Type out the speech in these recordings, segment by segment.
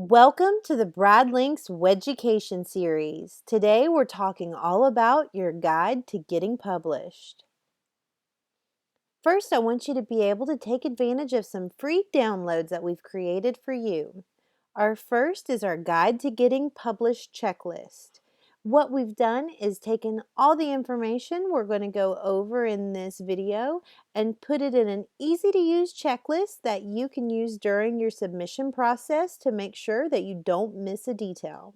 Welcome to the Brad Links Wedgeducation series. Today we're talking all about your guide to getting published. First, I want you to be able to take advantage of some free downloads that we've created for you. Our first is our Guide to Getting Published checklist. What we've done is taken all the information we're going to go over in this video and put it in an easy-to-use checklist that you can use during your submission process to make sure that you don't miss a detail.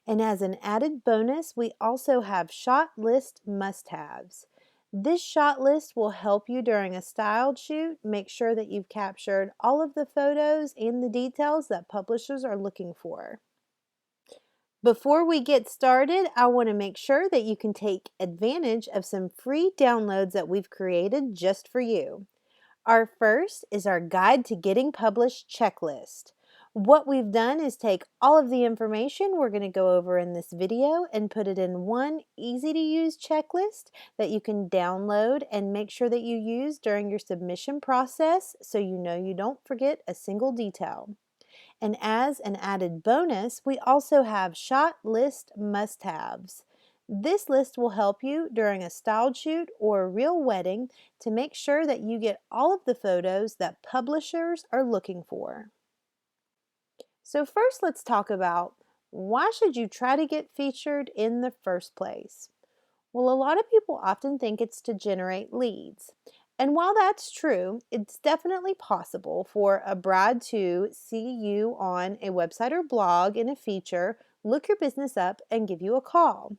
And as an added bonus, we also have shot list must-haves. This shot list will help you during a styled shoot make sure that you've captured all of the photos and the details that publishers are looking for. Before we get started, I want to make sure that you can take advantage of some free downloads that we've created just for you. Our first is our Guide to Getting Published checklist. What we've done is take all of the information we're going to go over in this video and put it in one easy-to-use checklist that you can download and make sure that you use during your submission process so you know you don't forget a single detail. And as an added bonus, we also have shot list must-haves. This list will help you during a styled shoot or a real wedding to make sure that you get all of the photos that publishers are looking for. So first, let's talk about why should you try to get featured in the first place? Well, a lot of people often think it's to generate leads. And while that's true, it's definitely possible for a bride to see you on a website or blog in a feature, look your business up, and give you a call.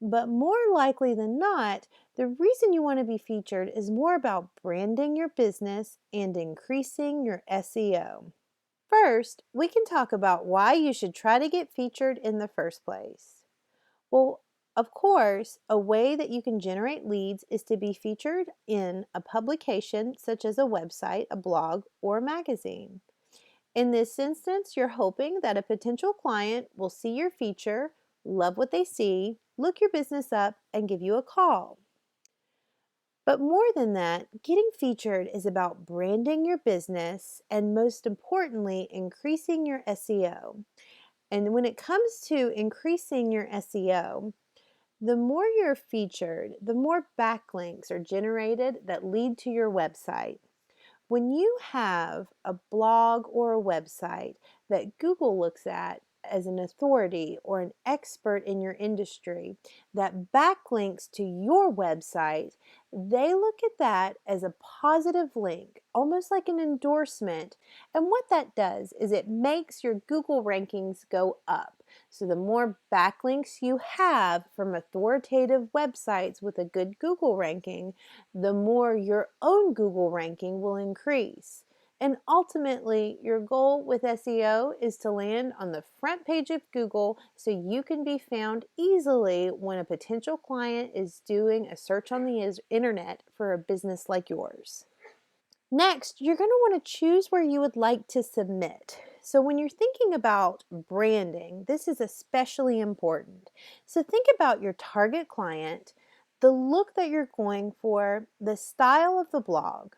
But more likely than not, the reason you want to be featured is more about branding your business and increasing your SEO. First, we can talk about why you should try to get featured in the first place. Well, of course, a way that you can generate leads is to be featured in a publication such as a website, a blog, or a magazine. In this instance, you're hoping that a potential client will see your feature, love what they see, look your business up, and give you a call. But more than that, getting featured is about branding your business and, most importantly, increasing your SEO. And when it comes to increasing your SEO, the more you're featured, the more backlinks are generated that lead to your website. When you have a blog or a website that Google looks at as an authority or an expert in your industry that backlinks to your website, they look at that as a positive link, almost like an endorsement. And what that does is it makes your Google rankings go up. So the more backlinks you have from authoritative websites with a good Google ranking, the more your own Google ranking will increase. And ultimately, your goal with SEO is to land on the front page of Google so you can be found easily when a potential client is doing a search on the internet for a business like yours. Next, you're going to want to choose where you would like to submit. So when you're thinking about branding, this is especially important. So think about your target client, the look that you're going for, the style of the blog.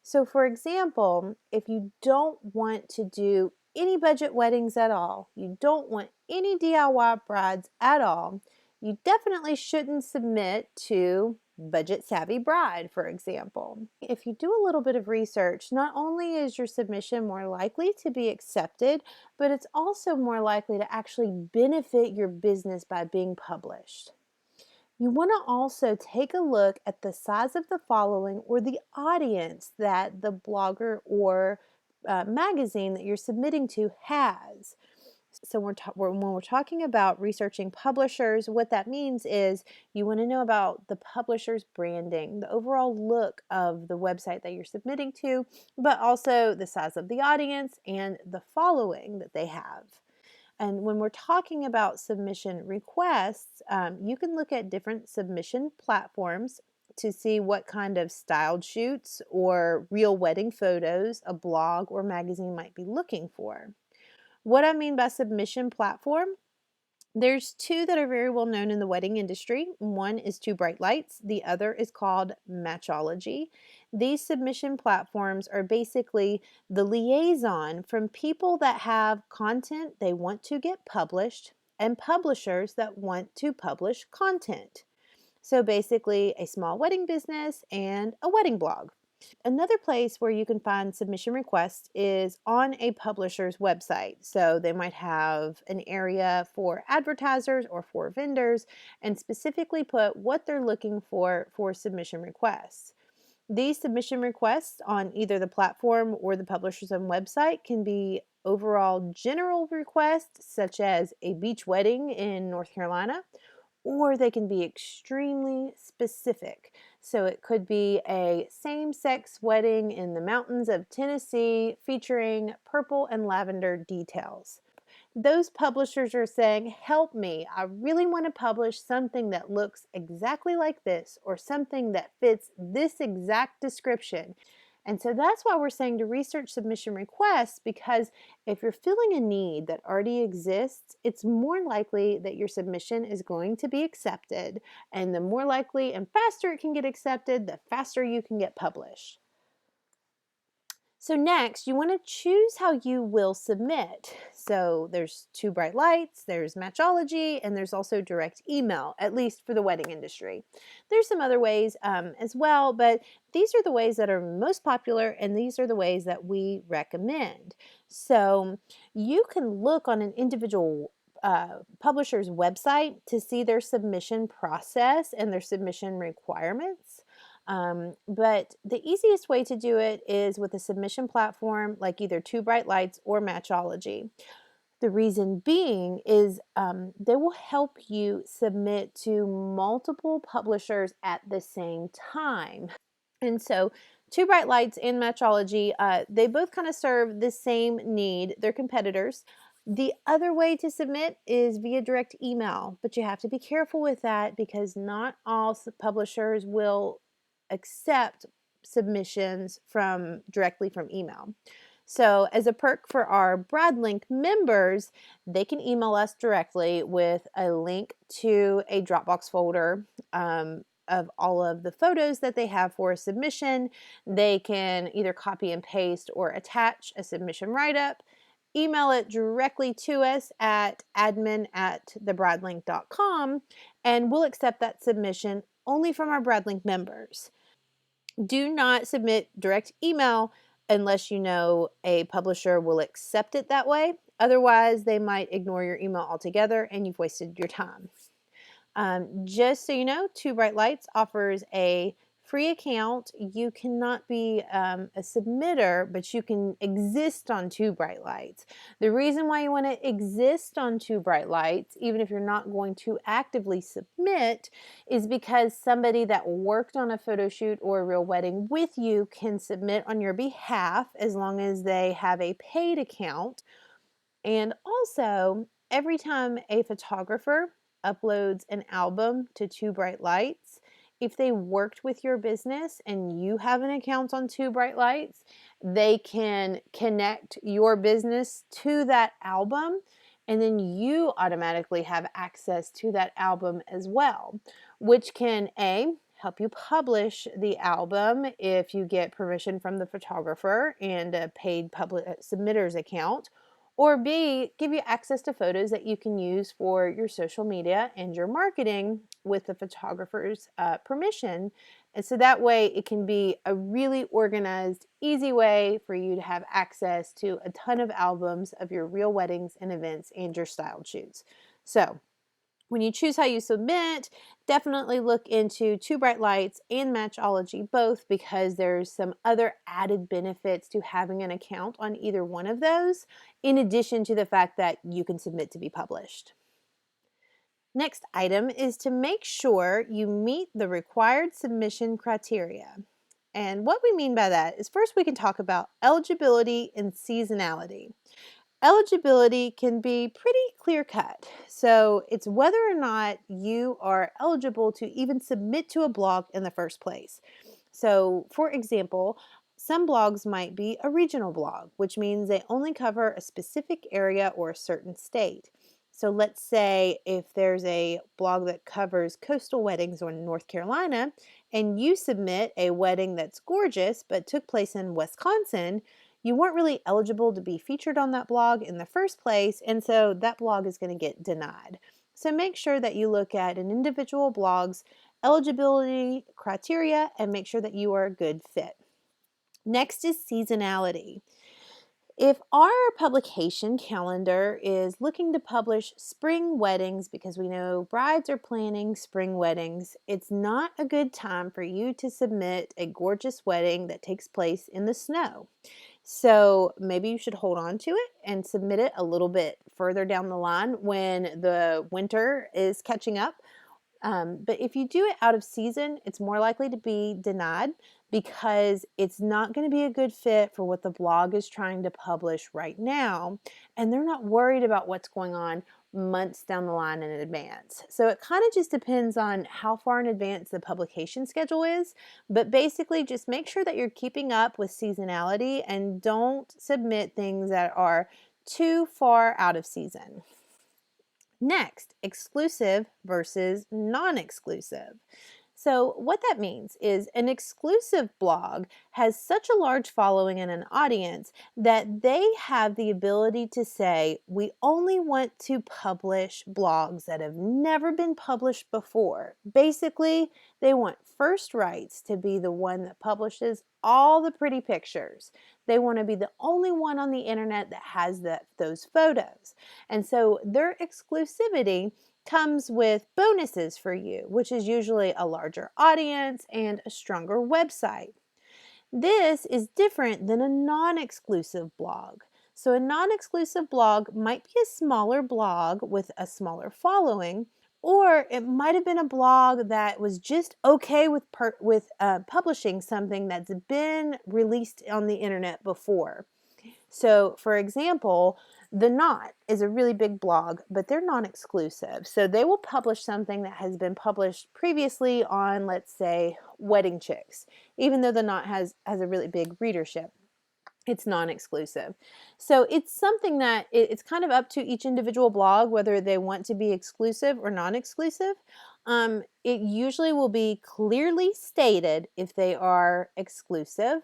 So for example, if you don't want to do any budget weddings at all, you don't want any DIY brides at all, you definitely shouldn't submit to Budget Savvy Bride, for example. If you do a little bit of research, not only is your submission more likely to be accepted, but it's also more likely to actually benefit your business by being published. You want to also take a look at the size of the following or the audience that the blogger or magazine that you're submitting to has. So when we're talking about researching publishers, what that means is you want to know about the publisher's branding, the overall look of the website that you're submitting to, but also the size of the audience and the following that they have. And when we're talking about submission requests, you can look at different submission platforms to see what kind of styled shoots or real wedding photos a blog or magazine might be looking for. What I mean by submission platform There's two that are very well known in the wedding industry. One is Two Bright Lights, the other is called Matchology. These submission platforms are basically the liaison from people that have content they want to get published and publishers that want to publish content. So basically, a small wedding business and a wedding blog. Another place where you can find submission requests is on a publisher's website. So they might have an area for advertisers or for vendors and specifically put what they're looking for submission requests. These submission requests on either the platform or the publisher's own website can be overall general requests, such as a beach wedding in North Carolina, or they can be extremely specific. So it could be a same sex wedding in the mountains of Tennessee featuring purple and lavender details. Those publishers are saying, help me, I really want to publish something that looks exactly like this or something that fits this exact description. And so that's why we're saying to research submission requests, because if you're filling a need that already exists, it's more likely that your submission is going to be accepted. And the more likely and faster it can get accepted, the faster you can get published. So next, you want to choose how you will submit. So there's Two Bright Lights, there's Matchology, and there's also direct email, at least for the wedding industry. There's some other ways as well, but these are the ways that are most popular, and these are the ways that we recommend. So you can look on an individual publisher's website to see their submission process and their submission requirements. But the easiest way to do it is with a submission platform like either Two Bright Lights or Matchology. The reason being is they will help you submit to multiple publishers at the same time. And so Two Bright Lights and Matchology, they both kind of serve the same need. They're competitors. The other way to submit is via direct email, but you have to be careful with that because not all publishers will accept submissions directly from email. So as a perk for our BradLink members, they can email us directly with a link to a Dropbox folder of all of the photos that they have for a submission. They can either copy and paste or attach a submission write-up, email it directly to us at admin@thebradlink.com, and we'll accept that submission only from our BradLink members. Do not submit direct email unless you know a publisher will accept it that way. Otherwise, they might ignore your email altogether and you've wasted your time. Just so you know, Two Bright Lights offers a free account. You cannot be a submitter, but you can exist on Two Bright Lights. The reason why you want to exist on Two Bright Lights, even if you're not going to actively submit, is because somebody that worked on a photo shoot or a real wedding with you can submit on your behalf as long as they have a paid account. And also, every time a photographer uploads an album to Two Bright Lights, if they worked with your business and you have an account on Two Bright Lights, they can connect your business to that album, and then you automatically have access to that album as well, which can help you publish the album if you get permission from the photographer and a paid public submitter's account, or B, give you access to photos that you can use for your social media and your marketing with the photographer's permission. And so that way it can be a really organized, easy way for you to have access to a ton of albums of your real weddings and events and your styled shoots. So when you choose how you submit, definitely look into Two Bright Lights and Matchology both, because there's some other added benefits to having an account on either one of those, in addition to the fact that you can submit to be published. Next item is to make sure you meet the required submission criteria. And what we mean by that is, first we can talk about eligibility and seasonality. Eligibility can be pretty clear cut. So it's whether or not you are eligible to even submit to a blog in the first place. So for example, some blogs might be a regional blog, which means they only cover a specific area or a certain state. So let's say if there's a blog that covers coastal weddings in North Carolina, and you submit a wedding that's gorgeous but took place in Wisconsin, you weren't really eligible to be featured on that blog in the first place, and so that blog is going to get denied. So make sure that you look at an individual blog's eligibility criteria and make sure that you are a good fit. Next is seasonality. If our publication calendar is looking to publish spring weddings because we know brides are planning spring weddings, it's not a good time for you to submit a gorgeous wedding that takes place in the snow. So maybe you should hold on to it and submit it a little bit further down the line when the winter is catching up. But if you do it out of season, it's more likely to be denied because it's not going to be a good fit for what the blog is trying to publish right now. And they're not worried about what's going on months down the line in advance. So it kind of just depends on how far in advance the publication schedule is. But basically, just make sure that you're keeping up with seasonality and don't submit things that are too far out of season. Next, exclusive versus non-exclusive. So what that means is an exclusive blog has such a large following and an audience that they have the ability to say, we only want to publish blogs that have never been published before. Basically, they want first rights to be the one that publishes all the pretty pictures. They want to be the only one on the internet that has those photos. And so their exclusivity comes with bonuses for you, which is usually a larger audience and a stronger website. This is different than a non-exclusive blog. So a non-exclusive blog might be a smaller blog with a smaller following, or it might have been a blog that was just okay with publishing something that's been released on the internet before. So, for example, The Knot is a really big blog, but they're non-exclusive. So they will publish something that has been published previously on, let's say, Wedding Chicks, even though The Knot has a really big readership. It's non-exclusive. So it's something that it's kind of up to each individual blog whether they want to be exclusive or non-exclusive. It usually will be clearly stated if they are exclusive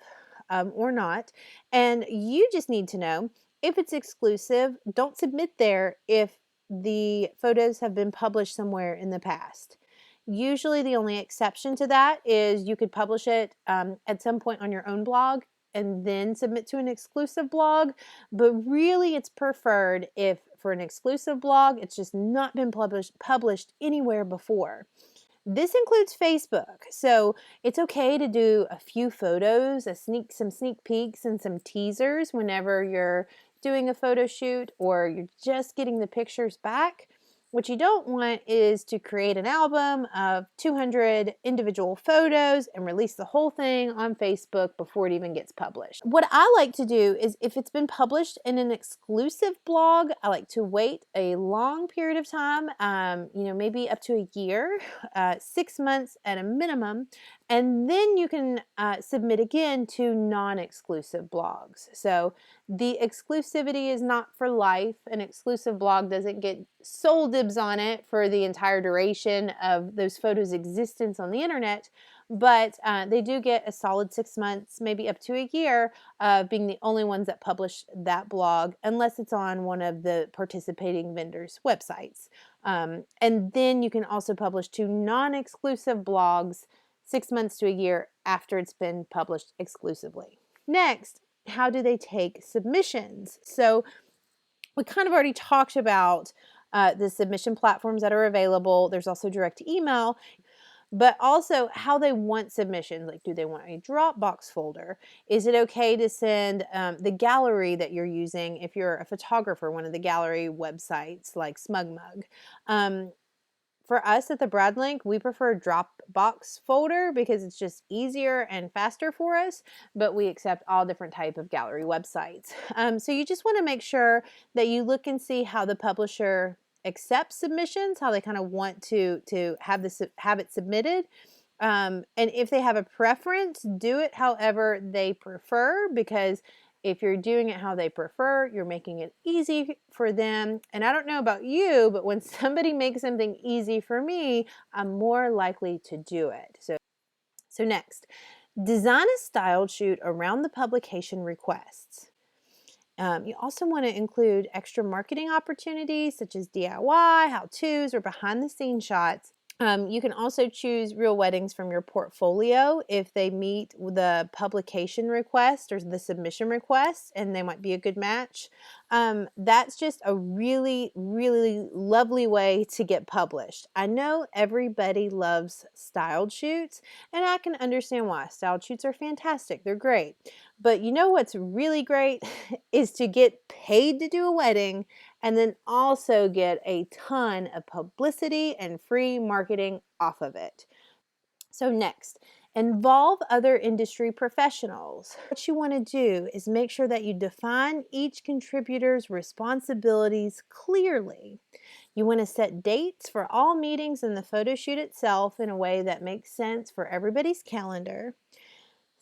or not. And you just need to know if it's exclusive, don't submit there if the photos have been published somewhere in the past. Usually the only exception to that is you could publish it at some point on your own blog and then submit to an exclusive blog. But really it's preferred if for an exclusive blog, it's just not been published anywhere before. This includes Facebook, so it's okay to do a few photos, some sneak peeks and some teasers whenever you're doing a photo shoot or you're just getting the pictures back. What you don't want is to create an album of 200 individual photos and release the whole thing on Facebook before it even gets published. What I like to do is if it's been published in an exclusive blog, I like to wait a long period of time, maybe up to a year, 6 months at a minimum, and then you can submit again to non-exclusive blogs. So the exclusivity is not for life. An exclusive blog doesn't get sole dibs on it for the entire duration of those photos' existence on the internet, but they do get a solid 6 months, maybe up to a year, of being the only ones that publish that blog, unless it's on one of the participating vendors' websites. And then you can also publish to non-exclusive blogs 6 months to a year after it's been published exclusively. Next, how do they take submissions? So we kind of already talked about the submission platforms that are available. There's also direct email, but also how they want submissions. Like, do they want a Dropbox folder? Is it okay to send the gallery that you're using if you're a photographer, one of the gallery websites like SmugMug? For us at the Bradlink, we prefer Dropbox folder because it's just easier and faster for us, but we accept all different type of gallery websites. So you just want to make sure that you look and see how the publisher accepts submissions, how they kind of want to have it submitted. And if they have a preference, do it however they prefer, because If you're doing it how they prefer, you're making it easy for them. And I don't know about you, but when somebody makes something easy for me, I'm more likely to do it. So next, design a styled shoot around the publication requests. You also want to include extra marketing opportunities such as DIY, how-tos, or behind-the-scenes shots. You can also choose real weddings from your portfolio if they meet the publication request or the submission request, and they might be a good match. That's just a really, really lovely way to get published. I know everybody loves styled shoots, and I can understand why. Styled shoots are fantastic. They're great. But you know what's really great is to get paid to do a wedding and then also get a ton of publicity and free marketing off of it. So next, involve other industry professionals. What you want to do is make sure that you define each contributor's responsibilities clearly. You want to set dates for all meetings and the photo shoot itself in a way that makes sense for everybody's calendar.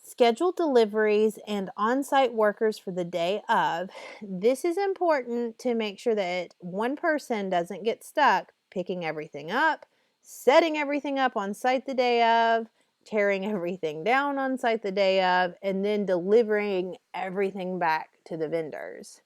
Schedule deliveries and on-site workers for the day of. This is important to make sure that one person doesn't get stuck picking everything up, setting everything up on site the day of, tearing everything down on site the day of, and then delivering everything back to the vendors.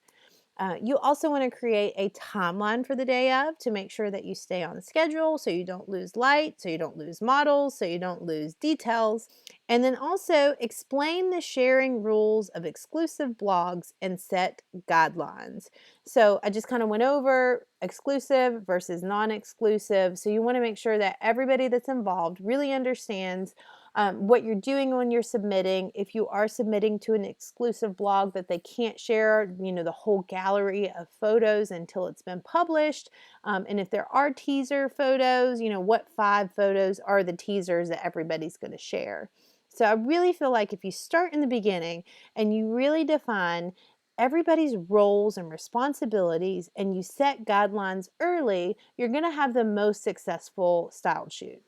You also want to create a timeline for the day of to make sure that you stay on schedule so you don't lose light, so you don't lose models, so you don't lose details. And then also explain the sharing rules of exclusive blogs and set guidelines. So I just kind of went over exclusive versus non-exclusive. So you want to make sure that everybody that's involved really understands what you're doing when you're submitting. If you are submitting to an exclusive blog that they can't share, the whole gallery of photos until it's been published. And if there are teaser photos, what 5 photos are the teasers that everybody's going to share. So I really feel like if you start in the beginning and you really define everybody's roles and responsibilities and you set guidelines early, you're going to have the most successful styled shoot.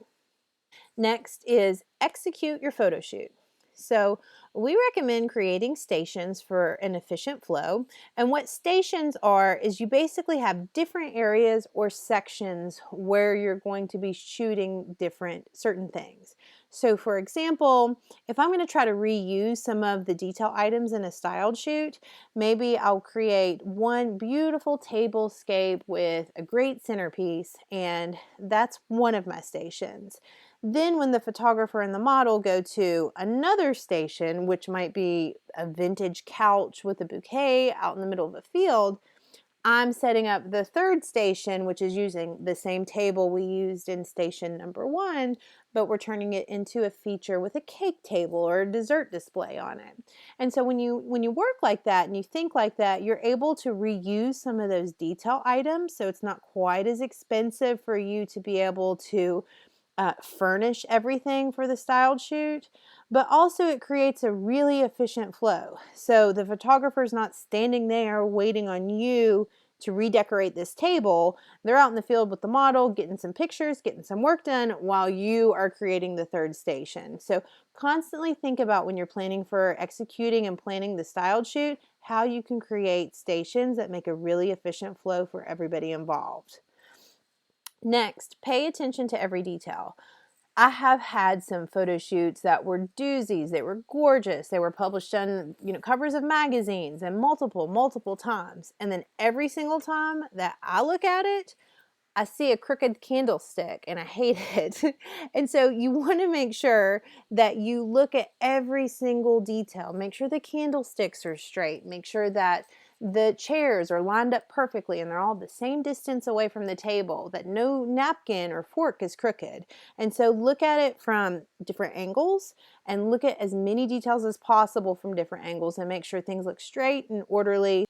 Next is execute your photo shoot. So we recommend creating stations for an efficient flow. And what stations are is you basically have different areas or sections where you're going to be shooting certain things. So for example, if I'm going to try to reuse some of the detail items in a styled shoot, maybe I'll create one beautiful tablescape with a great centerpiece, and that's one of my stations. Then when the photographer and the model go to another station, which might be a vintage couch with a bouquet out in the middle of a field, I'm setting up the third station, which is using the same table we used in station number 1, but we're turning it into a feature with a cake table or a dessert display on it. And so when you work like that and you think like that, you're able to reuse some of those detail items, so it's not quite as expensive for you to be able to furnish everything for the styled shoot, but also it creates a really efficient flow. So the photographer's not standing there waiting on you to redecorate this table. They're out in the field with the model, getting some pictures, getting some work done while you are creating the third station. So constantly think about when you're planning for executing and planning the styled shoot, how you can create stations that make a really efficient flow for everybody involved. Next, pay attention to every detail. I have had some photo shoots that were doozies. They were gorgeous. They were published on, covers of magazines and multiple times. And then every single time that I look at it, I see a crooked candlestick and I hate it. And so you want to make sure that you look at every single detail. Make sure the candlesticks are straight. Make sure that the chairs are lined up perfectly and they're all the same distance away from the table, that no napkin or fork is crooked. And so look at it from different angles and look at as many details as possible from different angles and make sure things look straight and orderly.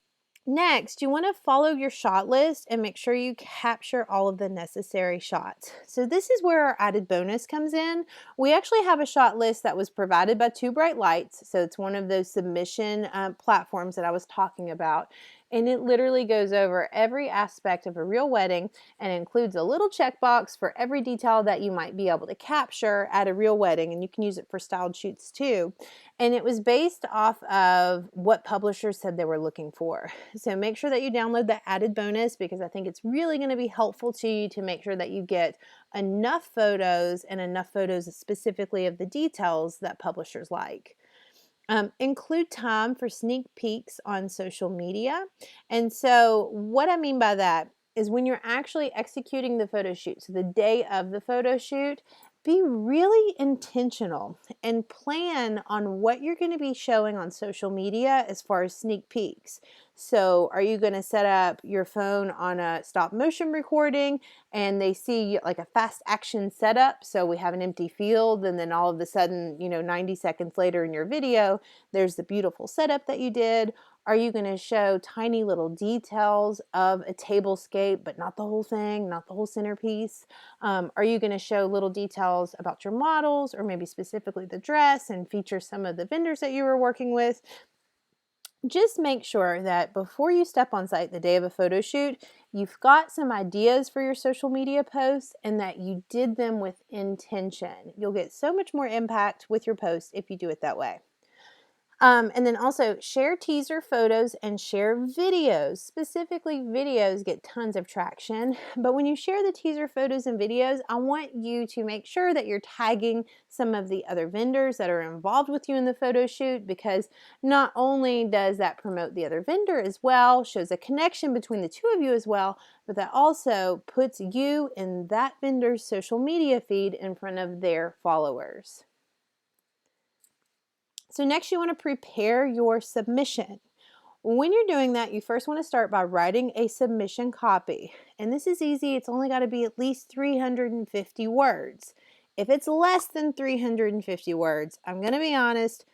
Next, you want to follow your shot list and make sure you capture all of the necessary shots. So this is where our added bonus comes in. We actually have a shot list that was provided by Too Bright Lights. So it's one of those submission platforms that I was talking about. And it literally goes over every aspect of a real wedding and includes a little checkbox for every detail that you might be able to capture at a real wedding. And you can use it for styled shoots too. And it was based off of what publishers said they were looking for. So make sure that you download the added bonus, because I think it's really going to be helpful to you to make sure that you get enough photos, and enough photos specifically of the details that publishers like. Include time for sneak peeks on social media. And so what I mean by that is when you're actually executing the photo shoot, so the day of the photo shoot, be really intentional and plan on what you're going to be showing on social media as far as sneak peeks. So are you going to set up your phone on a stop motion recording and they see like a fast action setup? So we have an empty field, and then all of a sudden, 90 seconds later in your video, there's the beautiful setup that you did. Are you going to show tiny little details of a tablescape, but not the whole thing, not the whole centerpiece? Are you going to show little details about your models, or maybe specifically the dress, and feature some of the vendors that you were working with? Just make sure that before you step on site the day of a photo shoot, you've got some ideas for your social media posts and that you did them with intention. You'll get so much more impact with your posts if you do it that way. And then also share teaser photos and share videos. Specifically, videos get tons of traction. But when you share the teaser photos and videos, I want you to make sure that you're tagging some of the other vendors that are involved with you in the photo shoot, because not only does that promote the other vendor as well, shows a connection between the two of you as well, but that also puts you in that vendor's social media feed in front of their followers. So next, you want to prepare your submission. When you're doing that, you first want to start by writing a submission copy. And this is easy. It's only got to be at least 350 words. If it's less than 350 words, I'm going to be honest,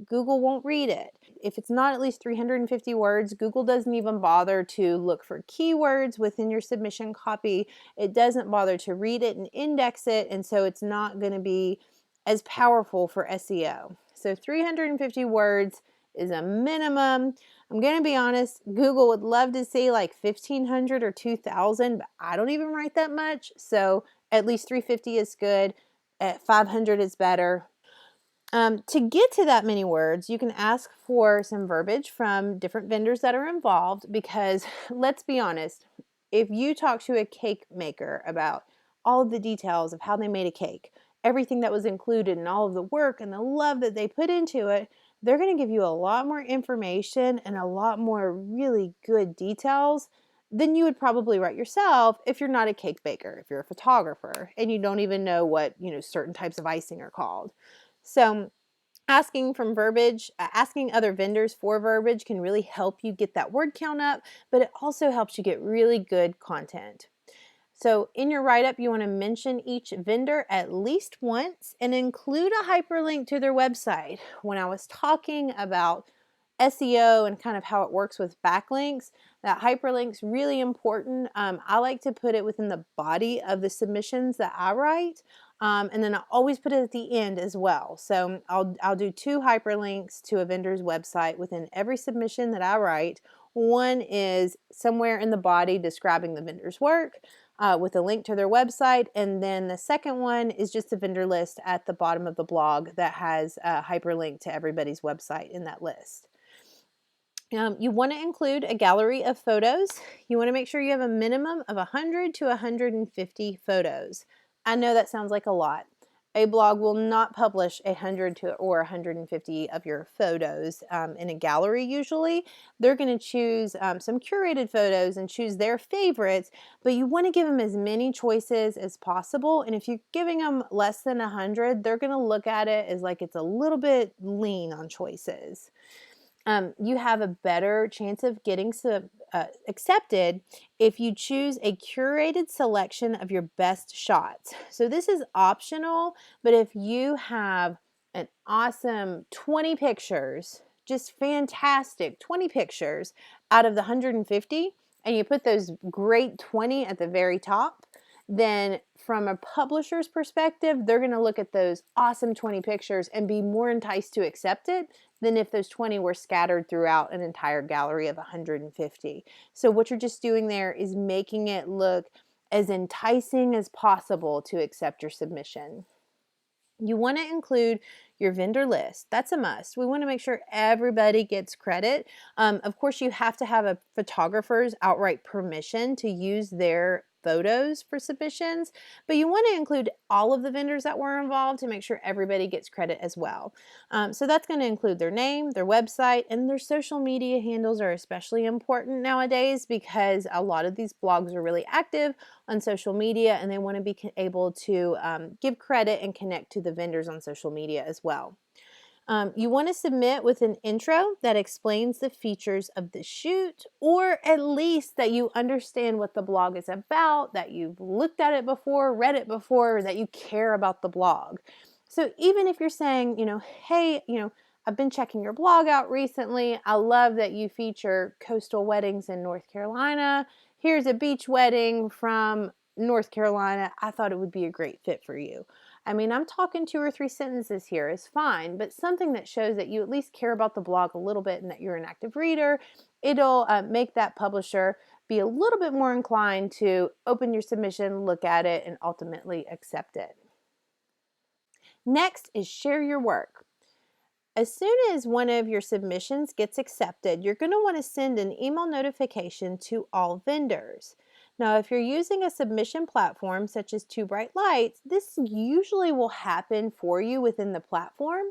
Google won't read it. If it's not at least 350 words, Google doesn't even bother to look for keywords within your submission copy. It doesn't bother to read it and index it, and so it's not going to be as powerful for SEO. So 350 words is a minimum. I'm going to be honest, Google would love to see like 1,500 or 2,000, but I don't even write that much. So at least 350 is good. At 500 is better. To get to that many words, you can ask for some verbiage from different vendors that are involved, because let's be honest, if you talk to a cake maker about all of the details of how they made a cake, everything that was included and all of the work and the love that they put into it, they're going to give you a lot more information and a lot more really good details than you would probably write yourself if you're not a cake baker, if you're a photographer and you don't even know what, certain types of icing are called. So asking other vendors for verbiage can really help you get that word count up, but it also helps you get really good content. So in your write-up, you want to mention each vendor at least once and include a hyperlink to their website. When I was talking about SEO and kind of how it works with backlinks, that hyperlink's really important. I like to put it within the body of the submissions that I write. And then I always put it at the end as well. So I'll do 2 hyperlinks to a vendor's website within every submission that I write. One is somewhere in the body describing the vendor's work, with a link to their website, and then the second one is just a vendor list at the bottom of the blog that has a hyperlink to everybody's website in that list. You want to include a gallery of photos. You want to make sure you have a minimum of 100 to 150 photos. I know that sounds like a lot. A blog will not publish 100 to or 150 of your photos in a gallery usually. They're going to choose some curated photos and choose their favorites, but you want to give them as many choices as possible. And if you're giving them less than 100, they're going to look at it as like it's a little bit lean on choices. You have a better chance of getting accepted if you choose a curated selection of your best shots. So this is optional, but if you have an awesome 20 pictures, just fantastic 20 pictures out of the 150, and you put those great 20 at the very top, then from a publisher's perspective, they're going to look at those awesome 20 pictures and be more enticed to accept it than if those 20 were scattered throughout an entire gallery of 150. So what you're just doing there is making it look as enticing as possible to accept your submission. You want to include your vendor list. That's a must. We want to make sure everybody gets credit. Of course, you have to have a photographer's outright permission to use their photos for submissions, but you want to include all of the vendors that were involved to make sure everybody gets credit as well. So that's going to include their name, their website, and their social media handles are especially important nowadays because a lot of these blogs are really active on social media and they want to be able to give credit and connect to the vendors on social media as well. You want to submit with an intro that explains the features of the shoot, or at least that you understand what the blog is about, that you've looked at it before, read it before, or that you care about the blog. So even if you're saying, hey, I've been checking your blog out recently. I love that you feature coastal weddings in North Carolina. Here's a beach wedding from North Carolina. I thought it would be a great fit for you. I mean, I'm talking 2 or 3 sentences here is fine, but something that shows that you at least care about the blog a little bit and that you're an active reader, it'll make that publisher be a little bit more inclined to open your submission, look at it, and ultimately accept it. Next is share your work. As soon as one of your submissions gets accepted, you're going to want to send an email notification to all vendors. Now, if you're using a submission platform such as 2Bright Lights, this usually will happen for you within the platform.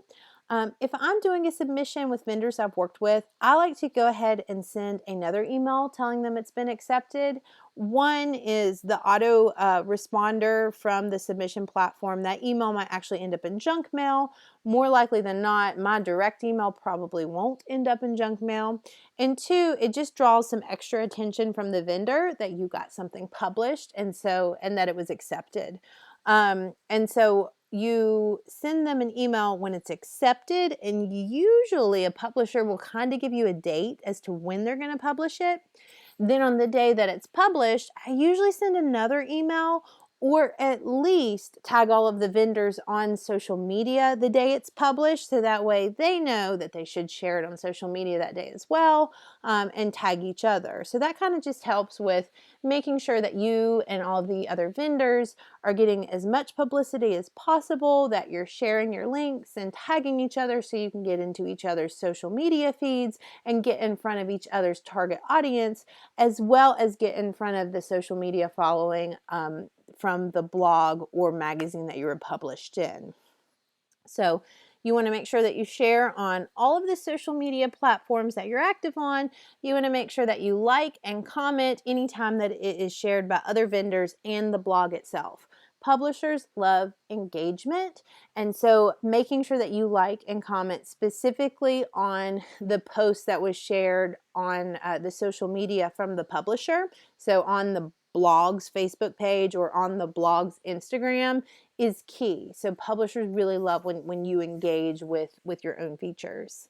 If I'm doing a submission with vendors I've worked with, I like to go ahead and send another email telling them it's been accepted. One is the auto responder from the submission platform. That email might actually end up in junk mail. More likely than not, my direct email probably won't end up in junk mail. And 2, it just draws some extra attention from the vendor that you got something published and that it was accepted. And so you send them an email when it's accepted, and usually a publisher will kind of give you a date as to when they're going to publish it. Then on the day that it's published, I usually send another email or at least tag all of the vendors on social media the day it's published, so that way they know that they should share it on social media that day as well, and tag each other. So that kind of just helps with making sure that you and all of the other vendors are getting as much publicity as possible, that you're sharing your links and tagging each other so you can get into each other's social media feeds and get in front of each other's target audience, as well as get in front of the social media following from the blog or magazine that you were published in. So you want to make sure that you share on all of the social media platforms that you're active on. You want to make sure that you like and comment anytime that it is shared by other vendors and the blog itself. Publishers love engagement, and so making sure that you like and comment specifically on the post that was shared on the social media from the publisher, so on the blog's Facebook page or on the blog's Instagram, is key. So publishers really love when you engage with your own features.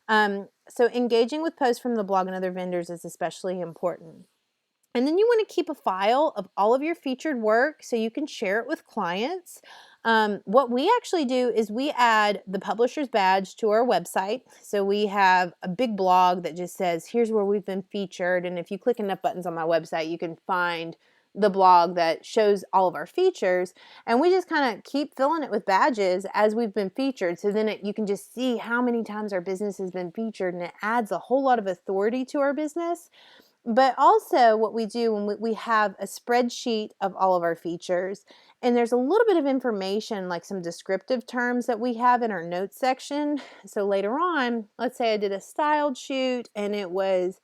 So engaging with posts from the blog and other vendors is especially important. And then you want to keep a file of all of your featured work so you can share it with clients. What we actually do is we add the publisher's badge to our website. So we have a big blog that just says, here's where we've been featured. And if you click enough buttons on my website, you can find the blog that shows all of our features. And we just kind of keep filling it with badges as we've been featured. So then you can just see how many times our business has been featured, and it adds a whole lot of authority to our business. But also what we do when we have a spreadsheet of all of our features, and there's a little bit of information, like some descriptive terms that we have in our notes section. So later on, let's say I did a styled shoot and it was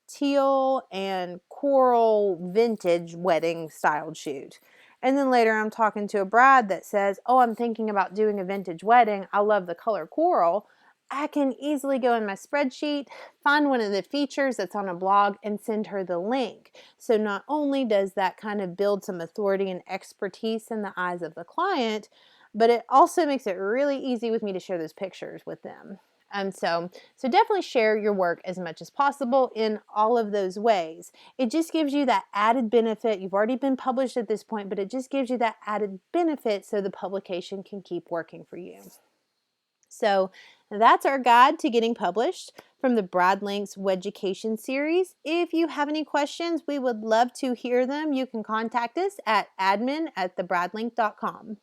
teal and coral vintage wedding styled shoot. And then later I'm talking to a bride that says, oh, I'm thinking about doing a vintage wedding. I love the color coral. I can easily go in my spreadsheet, find one of the features that's on a blog, and send her the link. So not only does that kind of build some authority and expertise in the eyes of the client, but it also makes it really easy with me to share those pictures with them. So definitely share your work as much as possible in all of those ways. It just gives you that added benefit. You've already been published at this point, but it just gives you that added benefit so the publication can keep working for you. So That's our guide to getting published from the Bradlinks Wedgeducation series. If you have any questions, we would love to hear them. You can contact us at admin@thebradlink.com.